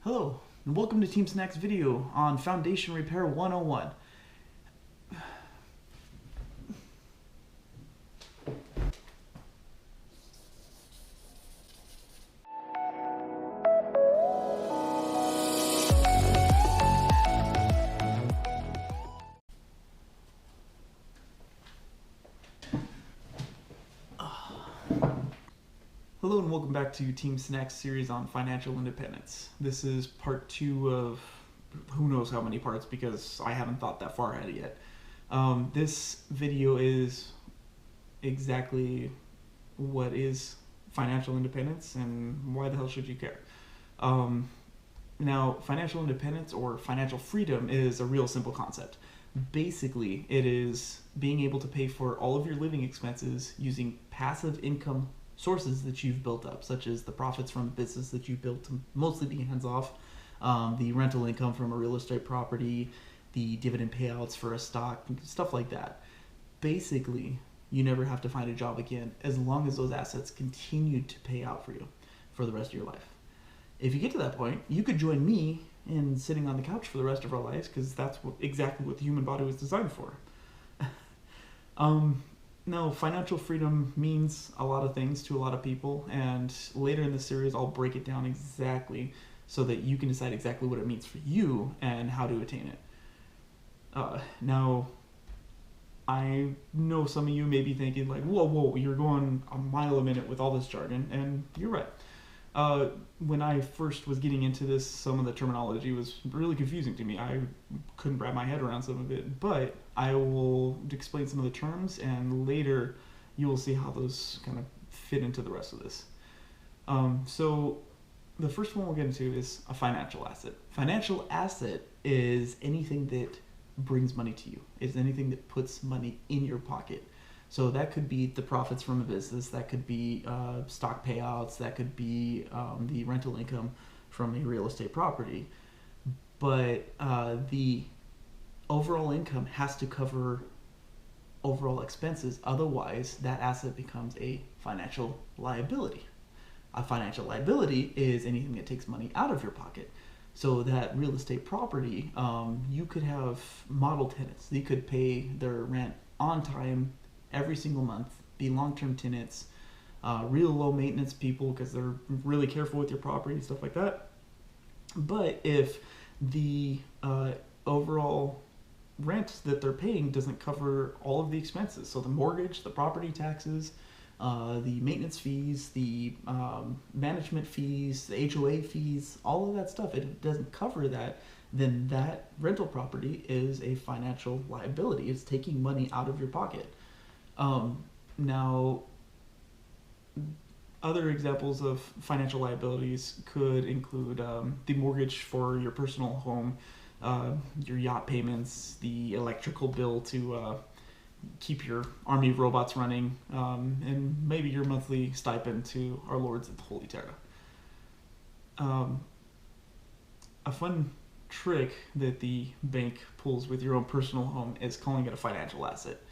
Hello, and welcome to Team Snack's video on Foundation Repair 101. Hello and welcome back to Team Snack's series on financial independence. This is part 2 of who knows how many parts because I haven't thought that far ahead yet. This video is exactly what is financial independence and why the hell should you care. Now, financial independence or financial freedom is a real simple concept. Basically, it is being able to pay for all of your living expenses using passive income sources that you've built up, such as the profits from the business that you built to mostly be hands-off, the rental income from a real estate property, the dividend payouts for a stock, stuff like that. Basically, you never have to find a job again as long as those assets continue to pay out for you for the rest of your life. If you get to that point, you could join me in sitting on the couch for the rest of our lives because that's exactly what the human body was designed for. Now, financial freedom means a lot of things to a lot of people, and later in the series I'll break it down exactly so that you can decide exactly what it means for you and how to attain it. Now, I know some of you may be thinking like, whoa, you're going a mile a minute with all this jargon, and you're right. When I first was getting into this, some of the terminology was really confusing to me. I couldn't wrap my head around some of it, but I will explain some of the terms, and later you will see how those kind of fit into the rest of this. So the first one we'll get into is a financial asset. Financial asset is anything that brings money to you. It's anything that puts money in your pocket. So that could be the profits from a business, that could be stock payouts, that could be the rental income from a real estate property. But the overall income has to cover overall expenses, otherwise that asset becomes a financial liability. A financial liability is anything that takes money out of your pocket. So that real estate property, you could have model tenants. They could pay their rent on time every single month, be long-term tenants, real low maintenance people because they're really careful with your property and stuff like that. But if the overall rent that they're paying doesn't cover all of the expenses, so the mortgage, the property taxes, the maintenance fees, the management fees, the HOA fees, all of that stuff, it doesn't cover that, then that rental property is a financial liability. It's taking money out of your pocket. Now, other examples of financial liabilities could include the mortgage for your personal home, your yacht payments, the electrical bill to keep your army of robots running, and maybe your monthly stipend to our lords at the Holy Terra. A fun trick that the bank pulls with your own personal home is calling it a financial asset.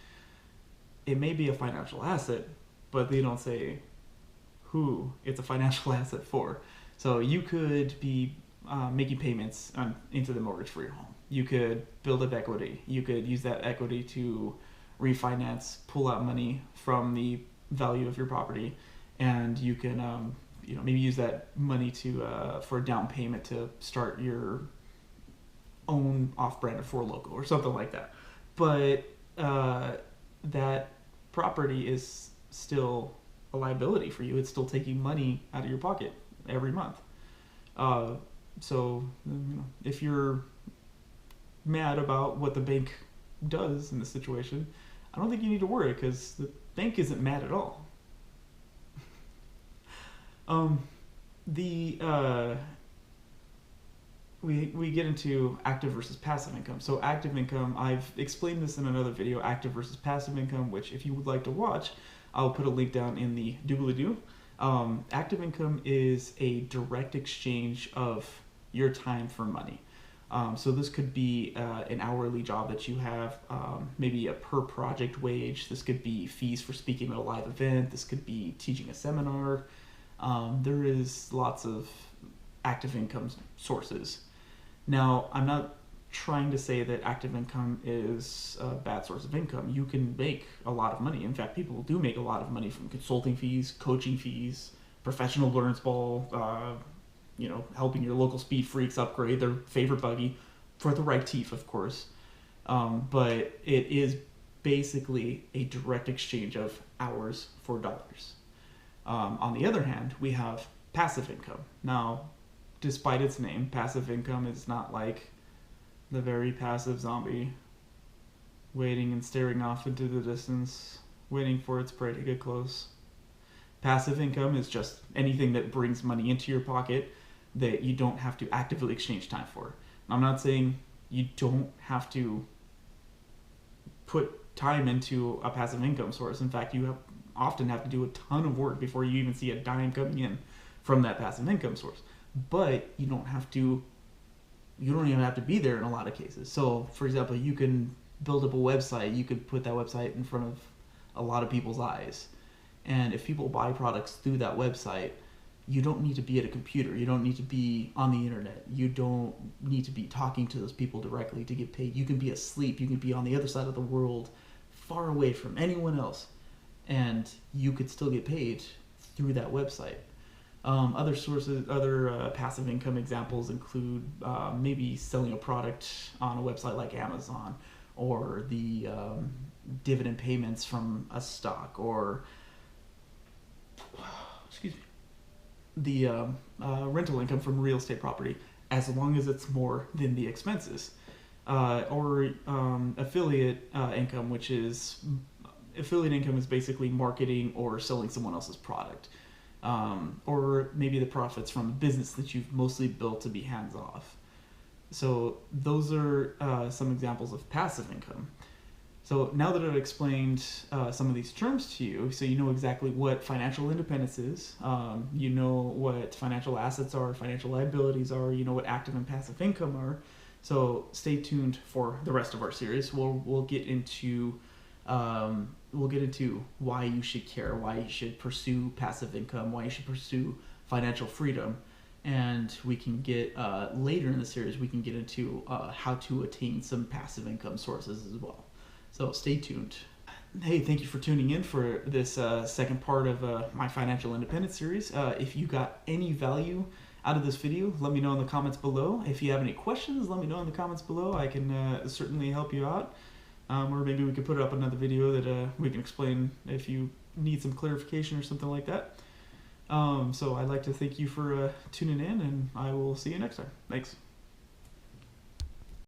It may be a financial asset, but they don't say who it's a financial asset for. So you could be making payments into the mortgage for your home. You could build up equity. You could use that equity to refinance, pull out money from the value of your property, and you can maybe use that money to for a down payment to start your own off-brand Four Loko or something like that. But that property is still a liability for you. It's still taking money out of your pocket every month. So if you're mad about what the bank does in this situation, I don't think you need to worry because the bank isn't mad at all. We get into active versus passive income. So active income, I've explained this in another video, active versus passive income, which if you would like to watch, I'll put a link down in the doobly-doo. Active income is a direct exchange of your time for money. So this could be an hourly job that you have, maybe a per project wage. This could be fees for speaking at a live event. This could be teaching a seminar. There is lots of active income sources. Now, I'm not trying to say that active income is a bad source of income. You can make a lot of money. In fact, people do make a lot of money from consulting fees, coaching fees, professional learns ball, helping your local speed freaks upgrade their favorite buggy for the right teeth, of course. But it is basically a direct exchange of hours for dollars. On the other hand, we have passive income. Now, despite its name, passive income is not like the very passive zombie waiting and staring off into the distance, waiting for its prey to get close. Passive income is just anything that brings money into your pocket that you don't have to actively exchange time for. I'm not saying you don't have to put time into a passive income source. In fact, you often have to do a ton of work before you even see a dime coming in from that passive income source. But you don't even have to be there in a lot of cases. So, for example, you can build up a website. You could put that website in front of a lot of people's eyes. And if people buy products through that website, you don't need to be at a computer. You don't need to be on the internet. You don't need to be talking to those people directly to get paid. You can be asleep. You can be on the other side of the world, far away from anyone else. And you could still get paid through that website. Other passive income examples include maybe selling a product on a website like Amazon, or the dividend payments from a stock, or the rental income from real estate property, as long as it's more than the expenses. Or affiliate income, which is affiliate income is basically marketing or selling someone else's product. Or maybe the profits from a business that you've mostly built to be hands-off. So those are some examples of passive income. So now that I've explained some of these terms to you, so you know exactly what financial independence is, you know what financial assets are, financial liabilities are, you know what active and passive income are. So stay tuned for the rest of our series. We'll get into why you should care, why you should pursue passive income, why you should pursue financial freedom, and we can get later in the series we can get into how to attain some passive income sources as well. So stay tuned. Hey, thank you for tuning in for this second part of my financial independence series. If you got any value out of this video, let me know in the comments below. If you have any questions, let me know in the comments below. I can certainly help you out. Or maybe we could put up another video that we can explain if you need some clarification or something like that. So I'd like to thank you for tuning in, and I will see you next time. Thanks.